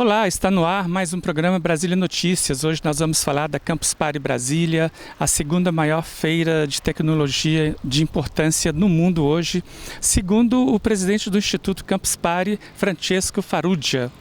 Olá, está no ar mais um programa Brasília Notícias. Hoje nós vamos falar da Campus Party Brasília, a segunda maior feira de tecnologia de importância no mundo hoje, segundo o presidente do Instituto Campus Party, Francesco Farrugia.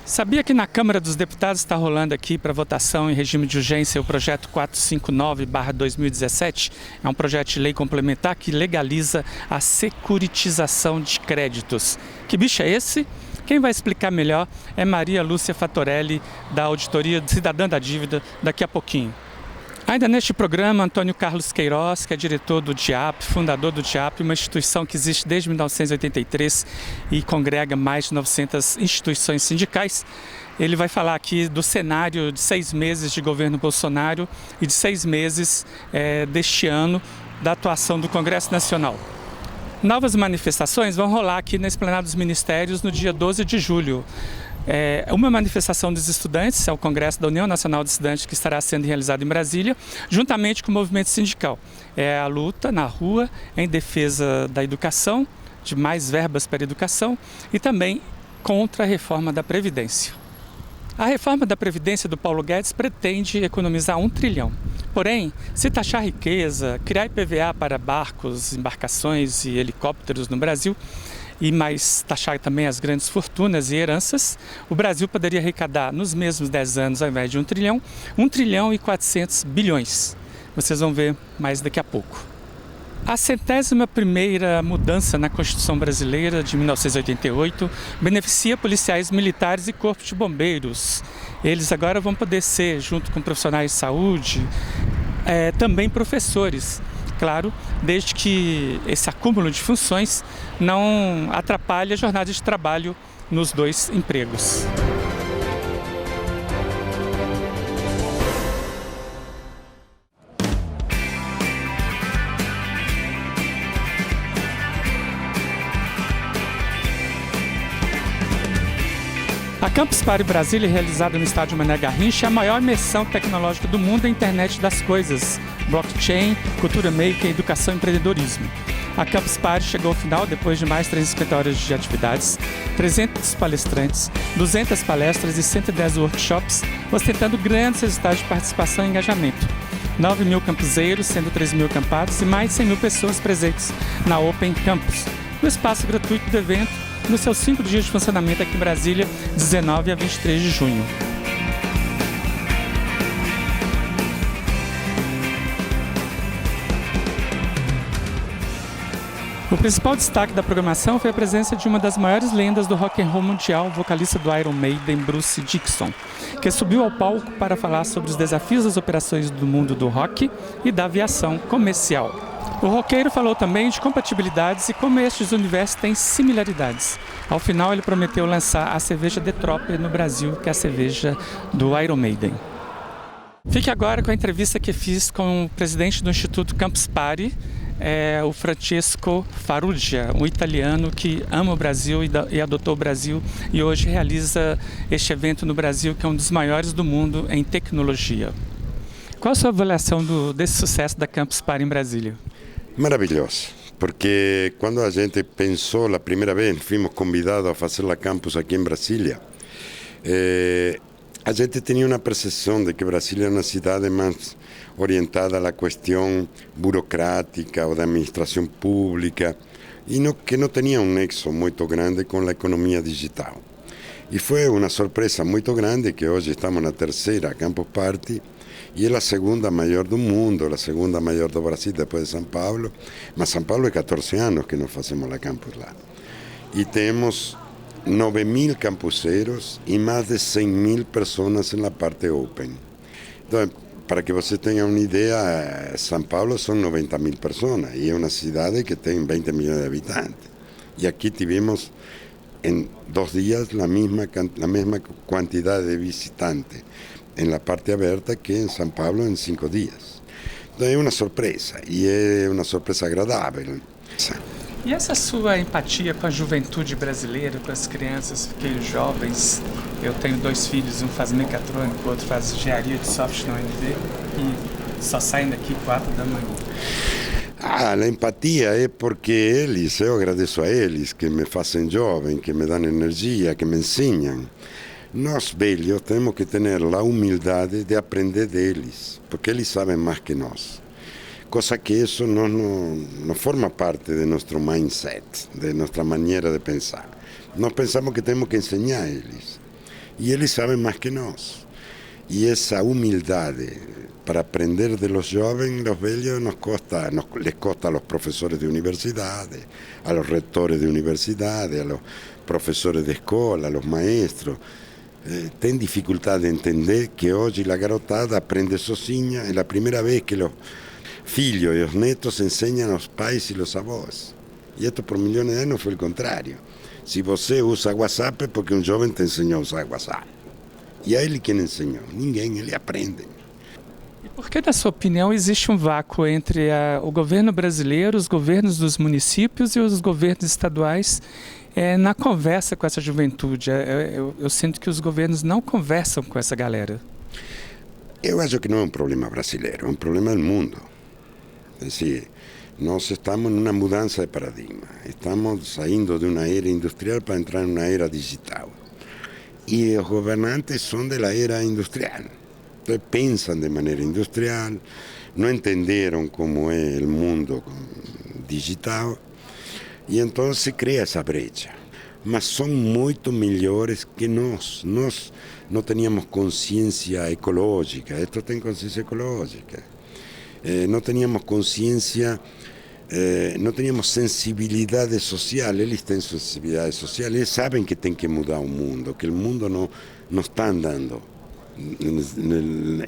Sabia que na Câmara dos Deputados está rolando aqui para votação em regime de urgência o projeto 459/2017? É um projeto de lei complementar que legaliza a securitização de créditos. Que bicho é esse? Quem vai explicar melhor é Maria Lúcia Fatorelli, da Auditoria Cidadã da Dívida, daqui a pouquinho. Ainda neste programa, Antônio Carlos Queiroz, que é diretor do DIAP, fundador do DIAP, uma instituição que existe desde 1983 e congrega mais de 900 instituições sindicais. Ele vai falar aqui do cenário de 6 meses de governo Bolsonaro e de 6 meses deste ano da atuação do Congresso Nacional. Novas manifestações vão rolar aqui na Esplanada dos Ministérios no dia 12 de julho. Uma manifestação dos estudantes, é o Congresso da União Nacional de Estudantes, que estará sendo realizado em Brasília, juntamente com o movimento sindical. É a luta na rua em defesa da educação, de mais verbas para a educação e também contra a reforma da Previdência. A reforma da Previdência do Paulo Guedes pretende economizar 1 trilhão. Porém, se taxar riqueza, criar IPVA para barcos, embarcações e helicópteros no Brasil, e mais taxar também as grandes fortunas e heranças, o Brasil poderia arrecadar nos mesmos 10 anos, ao invés de 1 trilhão, 1 trilhão e 400 bilhões. Vocês vão ver mais daqui a pouco. A 101ª mudança na Constituição Brasileira de 1988 beneficia policiais militares e corpos de bombeiros. Eles agora vão poder ser, junto com profissionais de saúde, também professores. Claro, desde que esse acúmulo de funções não atrapalhe a jornada de trabalho nos 2 empregos. A Campus Party Brasília, realizada no estádio Mané Garrincha, é a maior imersão tecnológica do mundo da internet das coisas, blockchain, cultura maker, educação e empreendedorismo. A Campus Party chegou ao final depois de mais 350 horas de atividades, 300 palestrantes, 200 palestras e 110 workshops, ostentando grandes resultados de participação e engajamento. 9 mil campuseiros, sendo 3 mil acampados e mais de 100 mil pessoas presentes na Open Campus, no espaço gratuito do evento, nos seus 5 dias de funcionamento aqui em Brasília, 19 a 23 de junho. O principal destaque da programação foi a presença de uma das maiores lendas do rock and roll mundial, o vocalista do Iron Maiden, Bruce Dickinson, que subiu ao palco para falar sobre os desafios das operações do mundo do rock e da aviação comercial. O roqueiro falou também de compatibilidades e como estes universos têm similaridades. Ao final, ele prometeu lançar a cerveja The Trooper no Brasil, que é a cerveja do Iron Maiden. Fique agora com a entrevista que fiz com o presidente do Instituto Campus Party, o Francesco Farrugia, um italiano que ama o Brasil e adotou o Brasil e hoje realiza este evento no Brasil, que é um dos maiores do mundo em tecnologia. Qual a sua avaliação desse sucesso da Campus Party em Brasília? Maravilhoso, porque quando a gente pensou a primeira vez, fomos convidados a fazer a campus aqui em Brasília, a gente tinha uma percepção de que Brasília é uma cidade mais orientada à questão burocrática ou da administração pública e que não tinha um nexo muito grande com a economia digital. E foi uma surpresa muito grande que hoje estamos na 3ª Campus Party, e é a segunda maior do mundo, a segunda maior do Brasil depois de São Paulo, mas São Paulo é 14 anos que nós fazemos a campus lá. E temos 9.000 campuseiros e mais de 100.000 pessoas na parte open. Então, para que você tenha uma ideia, São Paulo são 90.000 pessoas e é uma cidade que tem 20 milhões de habitantes. E aqui tivemos em 2 dias a mesma quantidade de visitantes na parte aberta que em São Paulo em 5 dias. Então é uma surpresa e é uma surpresa agradável. E essa sua empatia com a juventude brasileira, com as crianças, que os jovens, eu tenho 2 filhos, um faz mecatrônica, o outro faz engenharia de software na UNB e só saem daqui 4 da manhã. A empatia é porque eu agradeço a eles que me fazem jovem, que me dão energia, que me ensinam. Nós velhos temos que ter a humildade de aprender deles, porque eles sabem mais que nós. Cosa que isso não forma parte de nosso mindset, de nossa maneira de pensar. Nós pensamos que temos que ensinar a eles, e eles sabem mais que nós. E essa humildade para aprender de los jovens, los velhos, les cuesta a los profesores de universidade, a los rectores de universidade, a los professores de escola, a los maestros. Tem dificuldade de entender que hoje a garotada aprende sozinha, é a primeira vez que os filhos e os netos ensinam aos pais e aos avós. E isto por milhões de anos foi o contrário. Se você usa WhatsApp é porque um jovem te ensinou a usar WhatsApp. E a ele quem ensinou? Ninguém, ele aprende. E por que, na sua opinião, existe um vácuo entre o governo brasileiro, os governos dos municípios e os governos estaduais na conversa com essa juventude? Eu sinto que os governos não conversam com essa galera. Eu acho que não é um problema brasileiro, é um problema do mundo. É decir, nós estamos numa mudança de paradigma. Estamos saindo de uma era industrial para entrar em uma era digital. E os governantes são da era industrial. Então pensam de maneira industrial, não entenderam como é o mundo digital. E então se cria essa brecha. Mas são muito melhores que nós. Nós não tínhamos consciência ecológica, esto tem consciência ecológica. Não tínhamos consciência, não tínhamos sensibilidade social. Eles têm sensibilidade social, eles sabem que tem que mudar o mundo, que o mundo não está andando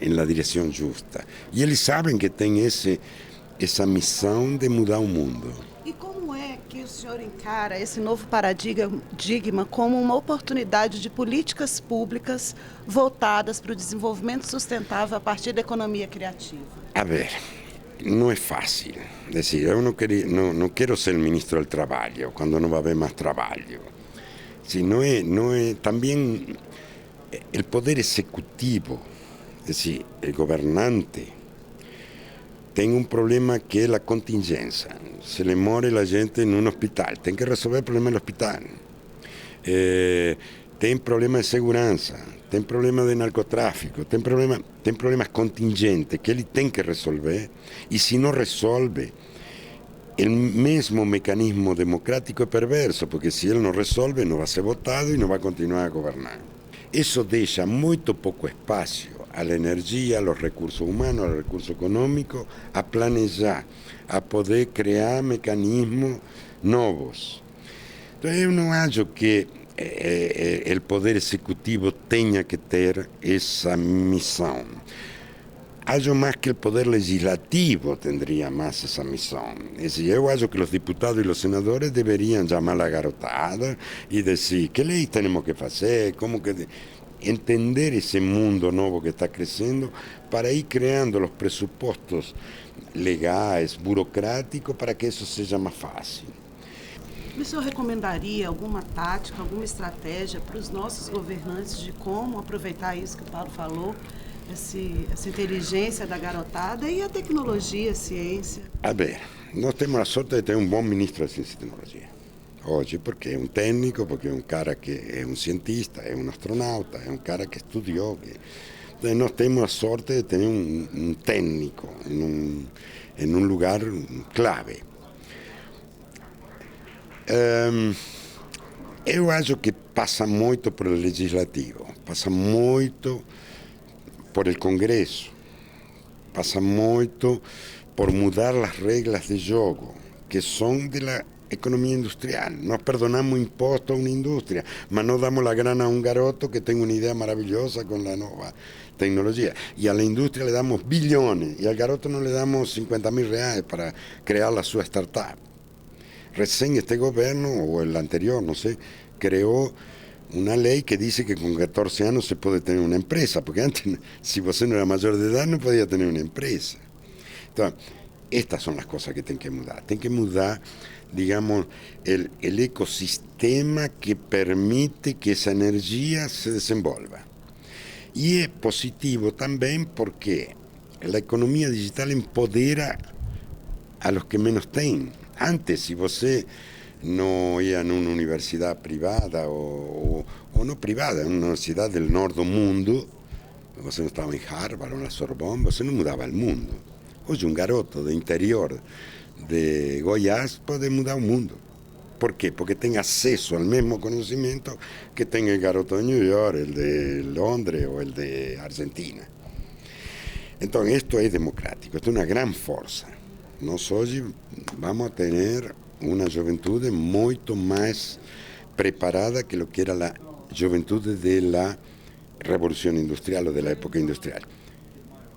na direção justa. E eles sabem que tem essa missão de mudar o mundo. E como é que o senhor encara esse novo paradigma como uma oportunidade de políticas públicas voltadas para o desenvolvimento sustentável a partir da economia criativa? A ver, não é fácil. É decir, eu não quero ser ministro do trabalho quando não vai haver mais trabalho. Si não é também o poder executivo, é decir, o governante, tem um problema que é a contingência. Se lhe morre a gente em um hospital, tem que resolver o problema do hospital. Tem problema de segurança, tem problema de narcotráfico, tem problemas contingentes que ele tem que resolver. E se não resolve, o mesmo mecanismo democrático é perverso, porque se ele não resolve, não vai ser votado e não vai continuar a governar. Isso deixa muito pouco espaço à energia, aos recursos humanos, ao recurso econômico, a planejar, a poder criar mecanismos novos. Então, eu não acho que o poder executivo tenha que ter essa missão. Acho mais que o poder legislativo teria mais essa missão. Eu acho que os deputados e os senadores deveriam chamar a garotada e dizer que lei temos que fazer, como que entender esse mundo novo que está crescendo para ir criando os pressupostos legais, burocráticos, para que isso seja mais fácil. O senhor recomendaria alguma tática, alguma estratégia para os nossos governantes de como aproveitar isso que o Paulo falou, essa inteligência da garotada e a tecnologia, a ciência? A ver, nós temos a sorte de ter um bom ministro de Ciência e Tecnologia. Hoje, porque é um técnico, porque é um cara que é um cientista, é um astronauta, é um cara que estudou. Então, nós temos a sorte de ter um técnico em um lugar clave. Eu acho que passa muito por o legislativo, passa muito por el Congresso, passa muito por mudar as regras de jogo, que são da economia industrial. Nós perdonamos imposto a uma indústria, mas não damos a grana a um garoto que tem uma ideia maravilhosa com a nova tecnologia. E à indústria le damos bilhões, e ao garoto não le damos 50.000 reais para criar a sua startup. Recém este governo, ou o anterior, não sei, criou uma lei que diz que com 14 anos se pode ter uma empresa, porque antes, se você não era maior de idade, não podia ter uma empresa. Então, estas são as coisas que tem que mudar. Tem que mudar, digamos, o ecossistema que permite que essa energia se desenvolva. E é positivo também porque a economia digital empodera a los que menos têm. Antes, se você não ia numa universidade privada ou não privada, uma universidade do norte do mundo, você não estava em Harvard ou na Sorbonne, você não mudava o mundo. Hoje um garoto do interior de Goiás pode mudar o mundo. Por quê? Porque tem acesso ao mesmo conhecimento que tem o garoto de New York, o de Londres ou o de Argentina. Então, isto é democrático, isto é uma grande força. Nós hoje vamos ter uma juventude muito mais preparada que o que era a juventude da Revolução Industrial ou da época industrial.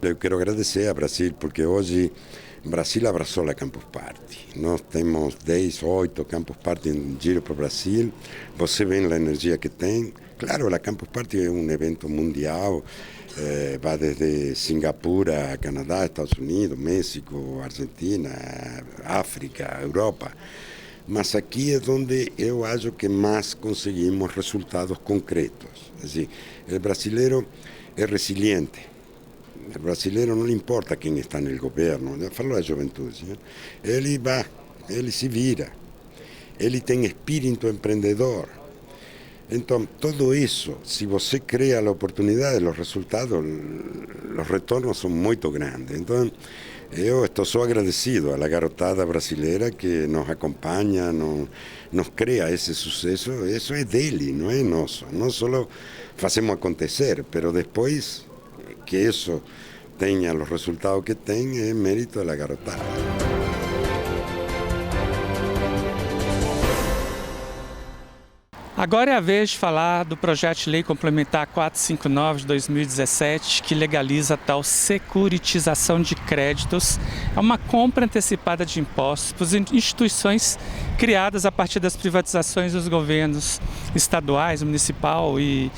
Eu quero agradecer a Brasil, porque hoje Brasil abraçou a Campus Party. Nós temos 10, 8 Campus Party em giro para o Brasil. Você vê a energia que tem. Claro, a Campus Party é um evento mundial, vai desde Singapura, Canadá, Estados Unidos, México, Argentina, África, Europa. Mas aqui é onde eu acho que mais conseguimos resultados concretos. Assim, o brasileiro é resiliente. O brasileiro não lhe importa quem está no governo, eu falo da juventude. Ele vai, ele se vira, ele tem espírito empreendedor. Então, tudo isso, se você cria a oportunidade, os resultados, os retornos são muito grandes. Então, eu estou só agradecido à garotada brasileira que nos acompanha, nos cria esse sucesso. Isso é dele, não é nosso. Nós só fazemos acontecer, mas depois que isso tenha os resultados que tem, é mérito da garotada. Agora é a vez de falar do projeto de lei complementar 459 de 2017, que legaliza a tal securitização de créditos. É uma compra antecipada de impostos por instituições criadas a partir das privatizações dos governos estaduais, municipal e,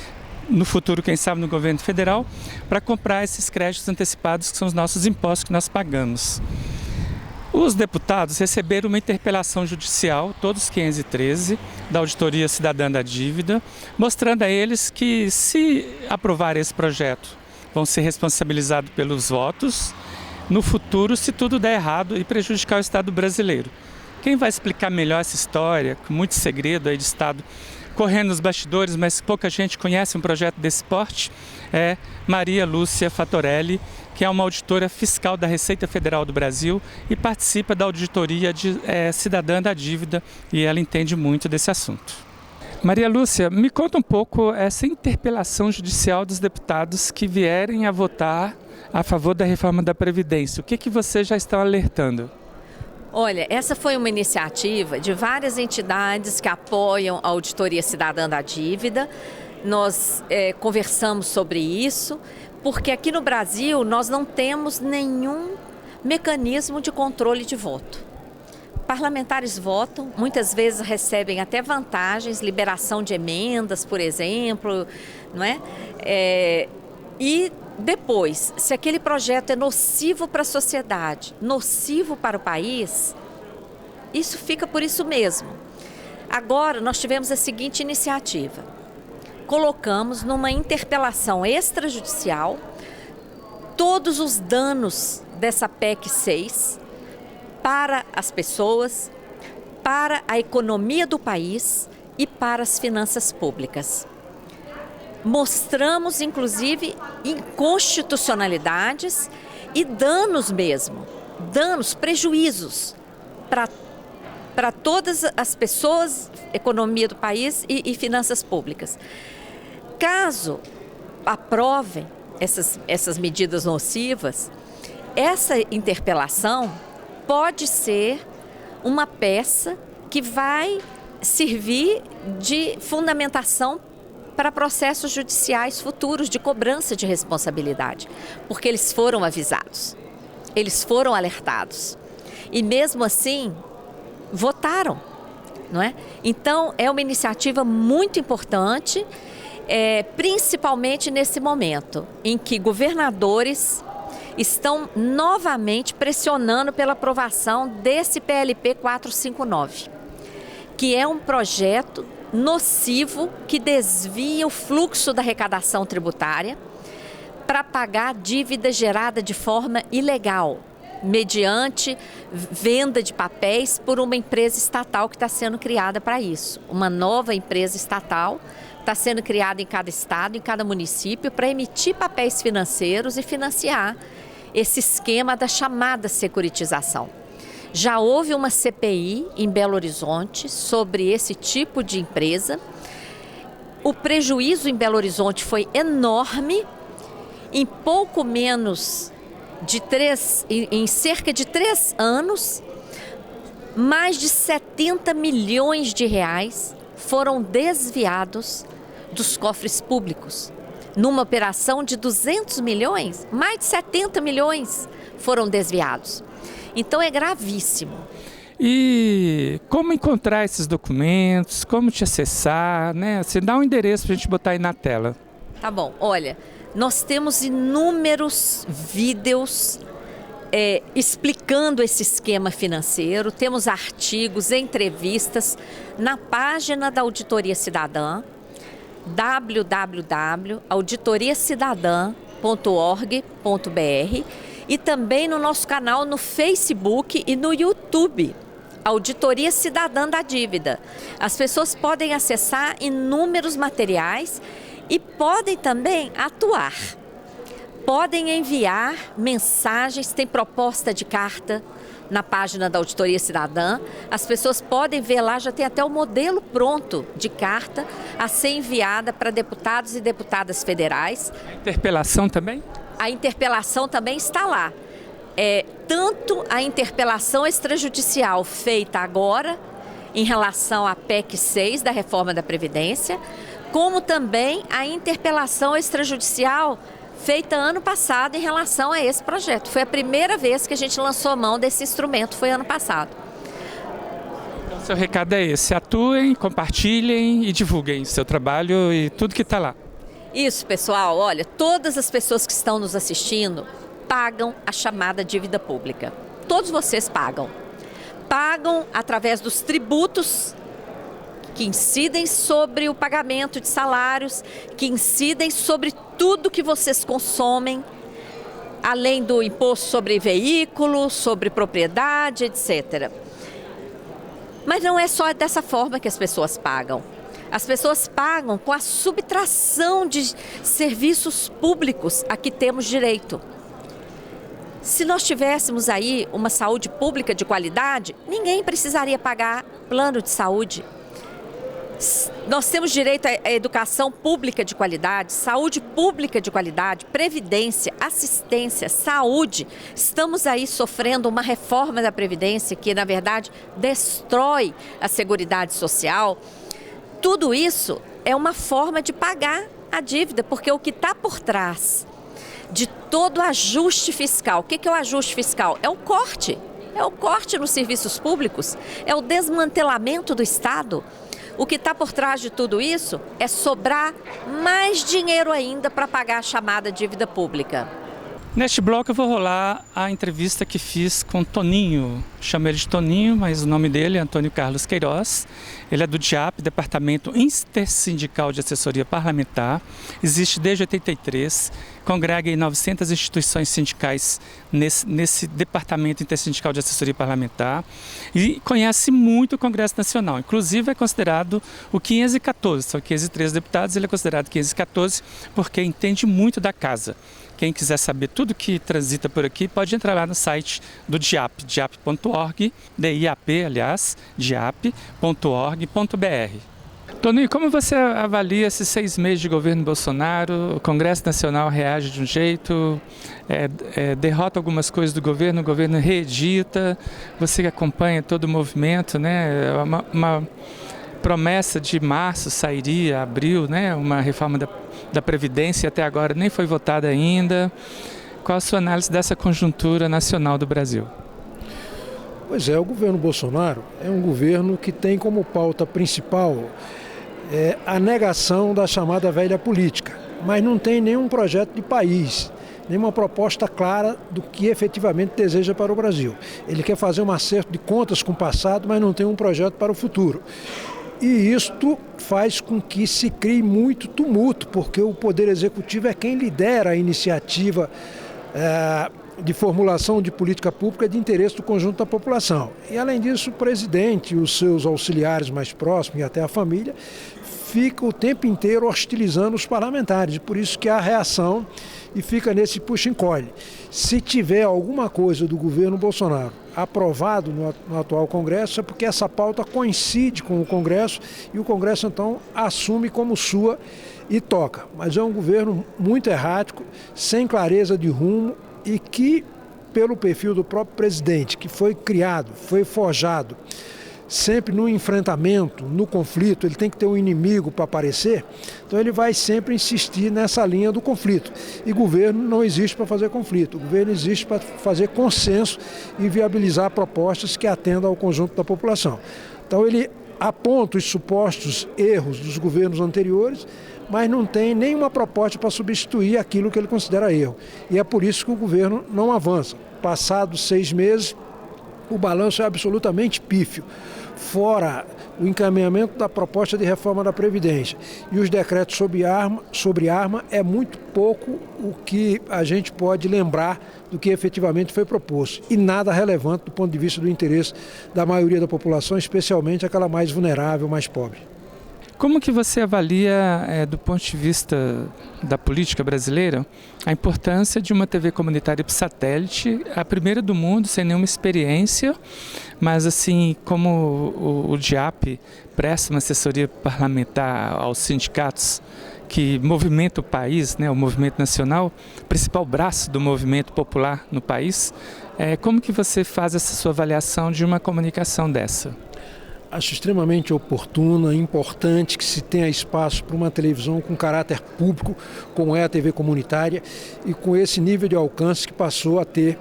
no futuro, quem sabe, no governo federal, para comprar esses créditos antecipados, que são os nossos impostos que nós pagamos. Os deputados receberam uma interpelação judicial, todos 513, da Auditoria Cidadã da Dívida, mostrando a eles que, se aprovarem esse projeto, vão ser responsabilizados pelos votos, no futuro, se tudo der errado e prejudicar o Estado brasileiro. Quem vai explicar melhor essa história, com muito segredo aí de Estado correndo nos bastidores, mas pouca gente conhece um projeto desse porte, é Maria Lúcia Fattorelli, que é uma auditora fiscal da Receita Federal do Brasil e participa da Auditoria Cidadã da Dívida, e ela entende muito desse assunto. Maria Lúcia, me conta um pouco essa interpelação judicial dos deputados que vierem a votar a favor da reforma da Previdência. O que vocês já estão alertando? Olha, essa foi uma iniciativa de várias entidades que apoiam a Auditoria Cidadã da Dívida. Nós conversamos sobre isso, porque aqui no Brasil nós não temos nenhum mecanismo de controle de voto. Parlamentares votam, muitas vezes recebem até vantagens, liberação de emendas, por exemplo, não é? E depois, se aquele projeto é nocivo para a sociedade, nocivo para o país, isso fica por isso mesmo. Agora, nós tivemos a seguinte iniciativa. Colocamos numa interpelação extrajudicial todos os danos dessa PEC 6 para as pessoas, para a economia do país e para as finanças públicas. Mostramos, inclusive, inconstitucionalidades e danos mesmo, prejuízos para todas as pessoas, economia do país e finanças públicas. Caso aprovem essas medidas nocivas, essa interpelação pode ser uma peça que vai servir de fundamentação para processos judiciais futuros de cobrança de responsabilidade, porque eles foram avisados, eles foram alertados e mesmo assim votaram, não é? Então é uma iniciativa muito importante, principalmente nesse momento em que governadores estão novamente pressionando pela aprovação desse PLP 459, que é um projeto nocivo que desvia o fluxo da arrecadação tributária para pagar dívida gerada de forma ilegal. mediante venda de papéis por uma empresa estatal que está sendo criada para isso. Uma nova empresa estatal está sendo criada em cada estado, em cada município, para emitir papéis financeiros e financiar esse esquema da chamada securitização. Já houve uma CPI em Belo Horizonte sobre esse tipo de empresa. O prejuízo em Belo Horizonte foi enorme. Em pouco menos de em cerca de 3 anos, mais de 70 milhões de reais foram desviados dos cofres públicos. Numa operação de 200 milhões, mais de 70 milhões foram desviados. Então é gravíssimo. E como encontrar esses documentos, como te acessar, né? Você dá um endereço para a gente botar aí na tela. Tá bom, olha, nós temos inúmeros vídeos explicando esse esquema financeiro, temos artigos, entrevistas na página da Auditoria Cidadã, www.auditoriacidadã.org.br, e também no nosso canal no Facebook e no YouTube, Auditoria Cidadã da Dívida. As pessoas podem acessar inúmeros materiais e podem também atuar. Podem enviar mensagens, tem proposta de carta na página da Auditoria Cidadã. As pessoas podem ver lá, já tem até o modelo pronto de carta a ser enviada para deputados e deputadas federais. A interpelação também? A interpelação também está lá. Tanto a interpelação extrajudicial feita agora, em relação à PEC 6 da reforma da Previdência, como também a interpelação extrajudicial feita ano passado em relação a esse projeto. Foi a primeira vez que a gente lançou mão desse instrumento, foi ano passado. Então, seu recado é esse: atuem, compartilhem e divulguem seu trabalho e tudo que está lá. Isso, pessoal. Olha, todas as pessoas que estão nos assistindo pagam a chamada dívida pública. Todos vocês pagam. Pagam através dos tributos que incidem sobre o pagamento de salários, que incidem sobre tudo que vocês consomem, além do imposto sobre veículo, sobre propriedade, etc. Mas não é só dessa forma que as pessoas pagam. As pessoas pagam com a subtração de serviços públicos a que temos direito. Se nós tivéssemos aí uma saúde pública de qualidade, ninguém precisaria pagar plano de saúde. Nós temos direito à educação pública de qualidade, saúde pública de qualidade, previdência, assistência, saúde. Estamos aí sofrendo uma reforma da Previdência que, na verdade, destrói a Seguridade Social. Tudo isso é uma forma de pagar a dívida, porque o que está por trás de todo ajuste fiscal, o que é o ajuste fiscal? É o corte nos serviços públicos, é o desmantelamento do Estado. O que está por trás de tudo isso é sobrar mais dinheiro ainda para pagar a chamada dívida pública. Neste bloco eu vou rolar a entrevista que fiz com Toninho. Chamo ele de Toninho, mas o nome dele é Antônio Carlos Queiroz. Ele é do DIAP, Departamento Intersindical de Assessoria Parlamentar. Existe desde 83, congrega em 900 instituições sindicais nesse Departamento Intersindical de Assessoria Parlamentar e conhece muito o Congresso Nacional. Inclusive é considerado o 514, são 513 deputados, ele é considerado 514 porque entende muito da casa. Quem quiser saber tudo que transita por aqui, pode entrar lá no site do DIAP, diap.org, DIAP, aliás, diap.org.br. Toninho, como você avalia esses 6 meses de governo Bolsonaro? O Congresso Nacional reage de um jeito, derrota algumas coisas do governo, o governo reedita, você que acompanha todo o movimento, né? Uma promessa de março sairia, abril, né? Uma reforma da Previdência, até agora nem foi votada ainda. Qual a sua análise dessa conjuntura nacional do Brasil? Pois é, o governo Bolsonaro é um governo que tem como pauta principal a negação da chamada velha política, mas não tem nenhum projeto de país, nenhuma proposta clara do que efetivamente deseja para o Brasil. Ele quer fazer um acerto de contas com o passado, mas não tem um projeto para o futuro. E isto faz com que se crie muito tumulto, porque o Poder Executivo é quem lidera a iniciativa de formulação de política pública de interesse do conjunto da população. E, além disso, o presidente e os seus auxiliares mais próximos e até a família ficam o tempo inteiro hostilizando os parlamentares. E por isso que há reação e fica nesse puxa-encolhe. Se tiver alguma coisa do governo Bolsonaro aprovado no atual Congresso, é porque essa pauta coincide com o Congresso e o Congresso, então, assume como sua e toca. Mas é um governo muito errático, sem clareza de rumo e que, pelo perfil do próprio presidente, que foi criado, foi forjado, sempre no enfrentamento, no conflito, ele tem que ter um inimigo para aparecer, então ele vai sempre insistir nessa linha do conflito. E governo não existe para fazer conflito, o governo existe para fazer consenso e viabilizar propostas que atendam ao conjunto da população. Então ele aponta os supostos erros dos governos anteriores, mas não tem nenhuma proposta para substituir aquilo que ele considera erro. E é por isso que o governo não avança. Passados 6 meses, o balanço é absolutamente pífio, fora o encaminhamento da proposta de reforma da Previdência e os decretos sobre arma é muito pouco o que a gente pode lembrar do que efetivamente foi proposto e nada relevante do ponto de vista do interesse da maioria da população, especialmente aquela mais vulnerável, mais pobre. Como que você avalia, do ponto de vista da política brasileira, a importância de uma TV comunitária por satélite, a primeira do mundo, sem nenhuma experiência, mas assim, como o DIAP presta uma assessoria parlamentar aos sindicatos que movimenta o país, né, o movimento nacional, principal braço do movimento popular no país, como que você faz essa sua avaliação de uma comunicação dessa? Acho extremamente oportuna, importante que se tenha espaço para uma televisão com caráter público, como é a TV comunitária, e com esse nível de alcance que passou a ter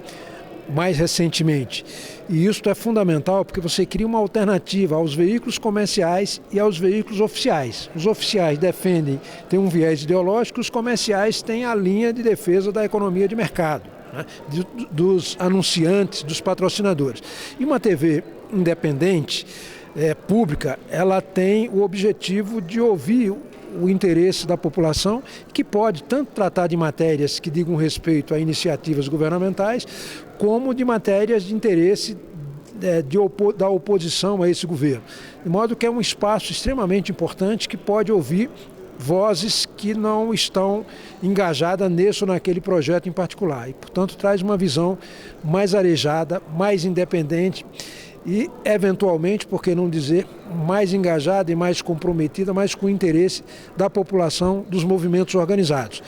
mais recentemente. E isso é fundamental porque você cria uma alternativa aos veículos comerciais e aos veículos oficiais. Os oficiais defendem, têm um viés ideológico, os comerciais têm a linha de defesa da economia de mercado, né, dos anunciantes, dos patrocinadores. E uma TV independente, pública, ela tem o objetivo de ouvir o interesse da população, que pode tanto tratar de matérias que digam respeito a iniciativas governamentais, como de matérias de interesse da oposição a esse governo. De modo que é um espaço extremamente importante que pode ouvir vozes que não estão engajadas nesse ou naquele projeto em particular. E, portanto, traz uma visão mais arejada, mais independente, e, eventualmente, por que não dizer, mais engajada e mais comprometida, mais com o interesse da população, dos movimentos organizados.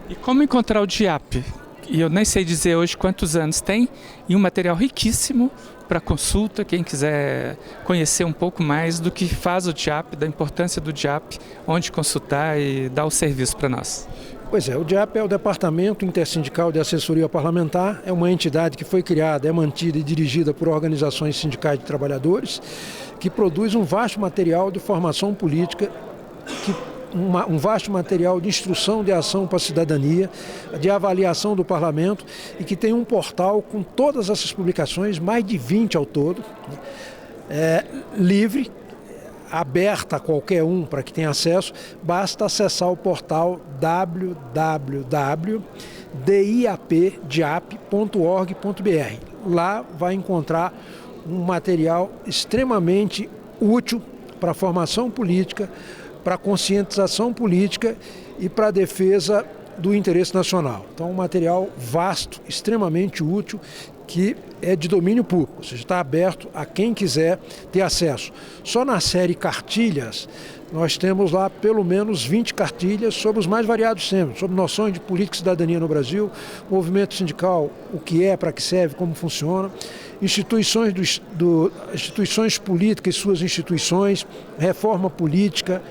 E como encontrar o DIAP? E eu nem sei dizer hoje quantos anos tem, e um material riquíssimo para consulta, quem quiser conhecer um pouco mais do que faz o DIAP, da importância do DIAP, onde consultar e dar o serviço para nós. Pois é, o DIAP é o Departamento Intersindical de Assessoria Parlamentar, é uma entidade que foi criada, é mantida e dirigida por organizações sindicais de trabalhadores, que produz um vasto material de formação política, um vasto material de instrução de ação para a cidadania, de avaliação do parlamento e que tem um portal com todas essas publicações, mais de 20 ao todo, livre, aberta a qualquer um para que tenha acesso, basta acessar o portal www.diap.org.br. Lá vai encontrar um material extremamente útil para a formação política, para a conscientização política e para a defesa do interesse nacional. Então, um material vasto, extremamente útil, que é de domínio público, ou seja, está aberto a quem quiser ter acesso. Só na série Cartilhas, nós temos lá pelo menos 20 cartilhas sobre os mais variados temas, sobre noções de política e cidadania no Brasil, movimento sindical, o que é, para que serve, como funciona, instituições políticas e suas instituições, reforma política,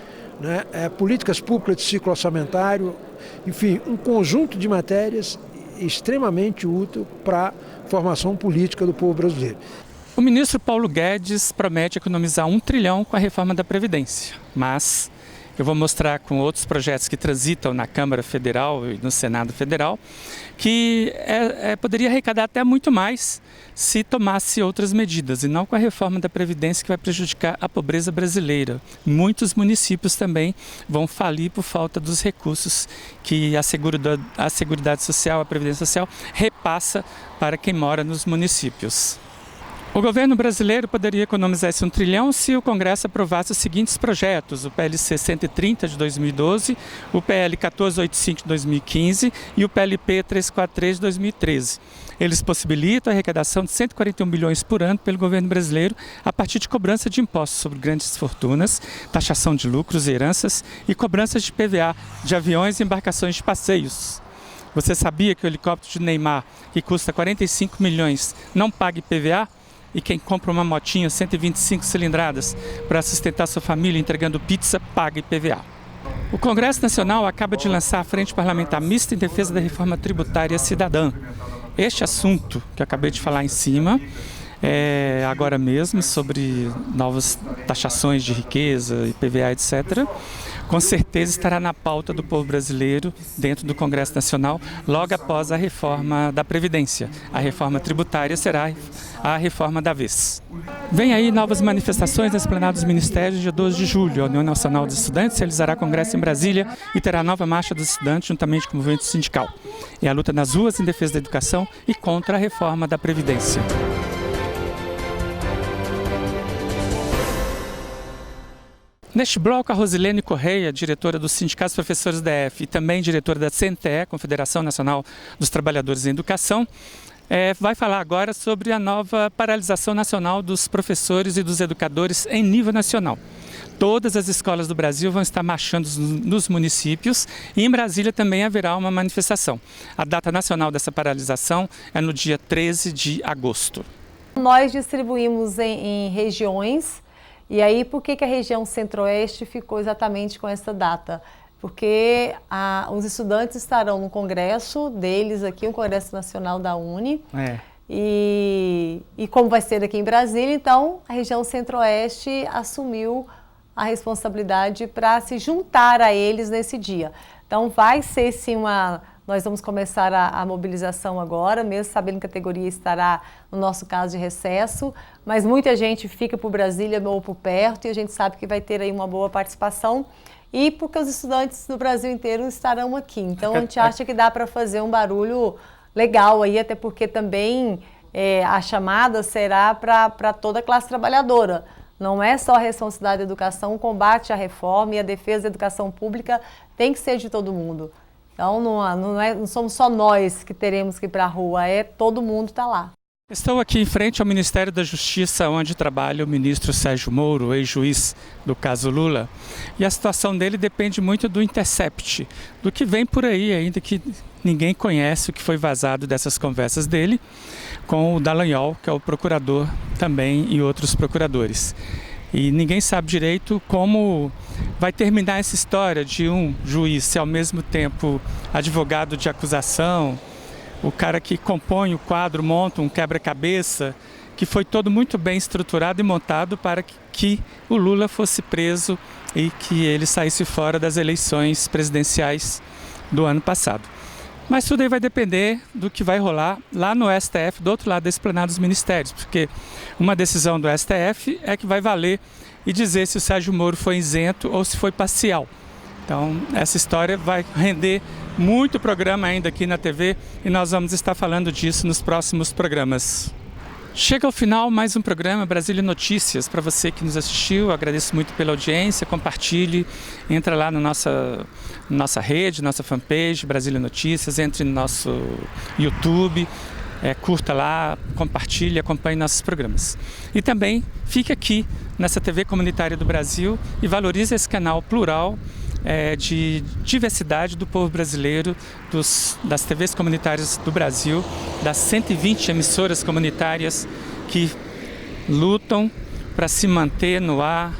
né, políticas públicas de ciclo orçamentário, enfim, um conjunto de matérias extremamente útil para a formação política do povo brasileiro. O ministro Paulo Guedes promete economizar 1 trilhão com a reforma da Previdência, mas eu vou mostrar com outros projetos que transitam na Câmara Federal e no Senado Federal, que poderia arrecadar até muito mais se tomasse outras medidas, e não com a reforma da Previdência, que vai prejudicar a pobreza brasileira. Muitos municípios também vão falir por falta dos recursos que a Seguridade Social, a Previdência Social, repassa para quem mora nos municípios. O governo brasileiro poderia economizar esse 1 trilhão se o Congresso aprovasse os seguintes projetos: o PLC 130 de 2012, o PL 1485 de 2015 e o PLP 343 de 2013. Eles possibilitam a arrecadação de 141 bilhões por ano pelo governo brasileiro a partir de cobrança de impostos sobre grandes fortunas, taxação de lucros e heranças e cobranças de PVA de aviões e embarcações de passeios. Você sabia que o helicóptero de Neymar, que custa 45 milhões, não paga IPVA? E quem compra uma motinha 125 cilindradas para sustentar sua família entregando pizza, paga IPVA. O Congresso Nacional acaba de lançar a Frente Parlamentar Mista em defesa da reforma tributária cidadã. Este assunto que eu acabei de falar em cima, agora mesmo, sobre novas taxações de riqueza, IPVA, etc., com certeza estará na pauta do povo brasileiro dentro do Congresso Nacional, logo após a reforma da Previdência. A reforma tributária será a reforma da vez. Vem aí novas manifestações na Esplanada dos Ministérios, dia 12 de julho. A União Nacional dos Estudantes realizará congresso em Brasília e terá nova marcha dos estudantes juntamente com o movimento sindical. É a luta nas ruas em defesa da educação e contra a reforma da Previdência. Neste bloco, a Rosilene Correia, diretora do Sindicato dos Professores da EF e também diretora da CNTE, Confederação Nacional dos Trabalhadores em Educação, vai falar agora sobre a nova paralisação nacional dos professores e dos educadores em nível nacional. Todas as escolas do Brasil vão estar marchando nos municípios e em Brasília também haverá uma manifestação. A data nacional dessa paralisação é no dia 13 de agosto. Nós distribuímos em regiões. E aí, por que a região Centro-Oeste ficou exatamente com essa data? Porque os estudantes estarão no congresso deles aqui, o Congresso Nacional da UNE, e como vai ser aqui em Brasília, então a região Centro-Oeste assumiu a responsabilidade para se juntar a eles nesse dia. Então vai ser sim nós vamos começar a mobilização agora, mesmo sabendo que a categoria estará, no nosso caso, de recesso, mas muita gente fica por Brasília ou por perto e a gente sabe que vai ter aí uma boa participação e porque os estudantes do Brasil inteiro estarão aqui. Então a gente acha que dá para fazer um barulho legal aí, até porque também a chamada será para toda a classe trabalhadora. Não é só a responsabilidade da educação, o combate à reforma e a defesa da educação pública tem que ser de todo mundo. Então, não somos só nós que teremos que ir para a rua, todo mundo está lá. Estou aqui em frente ao Ministério da Justiça, onde trabalha o ministro Sérgio Moro, ex-juiz do caso Lula. E a situação dele depende muito do Intercept, do que vem por aí, ainda que ninguém conhece o que foi vazado dessas conversas dele, com o Dallagnol, que é o procurador também, e outros procuradores. E ninguém sabe direito como vai terminar essa história de um juiz ser ao mesmo tempo advogado de acusação, o cara que compõe o quadro, monta um quebra-cabeça, que foi todo muito bem estruturado e montado para que o Lula fosse preso e que ele saísse fora das eleições presidenciais do ano passado. Mas tudo aí vai depender do que vai rolar lá no STF, do outro lado da Esplanada dos Ministérios, porque uma decisão do STF é que vai valer e dizer se o Sérgio Moro foi isento ou se foi parcial. Então, essa história vai render muito programa ainda aqui na TV e nós vamos estar falando disso nos próximos programas. Chega ao final mais um programa Brasília Notícias. Para você que nos assistiu, agradeço muito pela audiência, compartilhe, entra lá na nossa rede, nossa fanpage, Brasília Notícias, entre no nosso YouTube, curta lá, compartilhe, acompanhe nossos programas. E também fique aqui nessa TV Comunitária do Brasil e valorize esse canal plural de diversidade do povo brasileiro, das TVs comunitárias do Brasil, das 120 emissoras comunitárias que lutam para se manter no ar,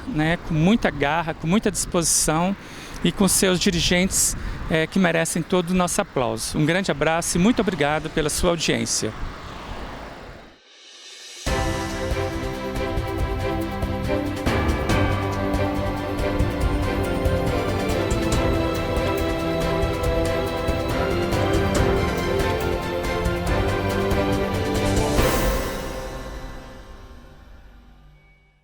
com muita garra, com muita disposição e com seus dirigentes que merecem todo o nosso aplauso. Um grande abraço e muito obrigado pela sua audiência.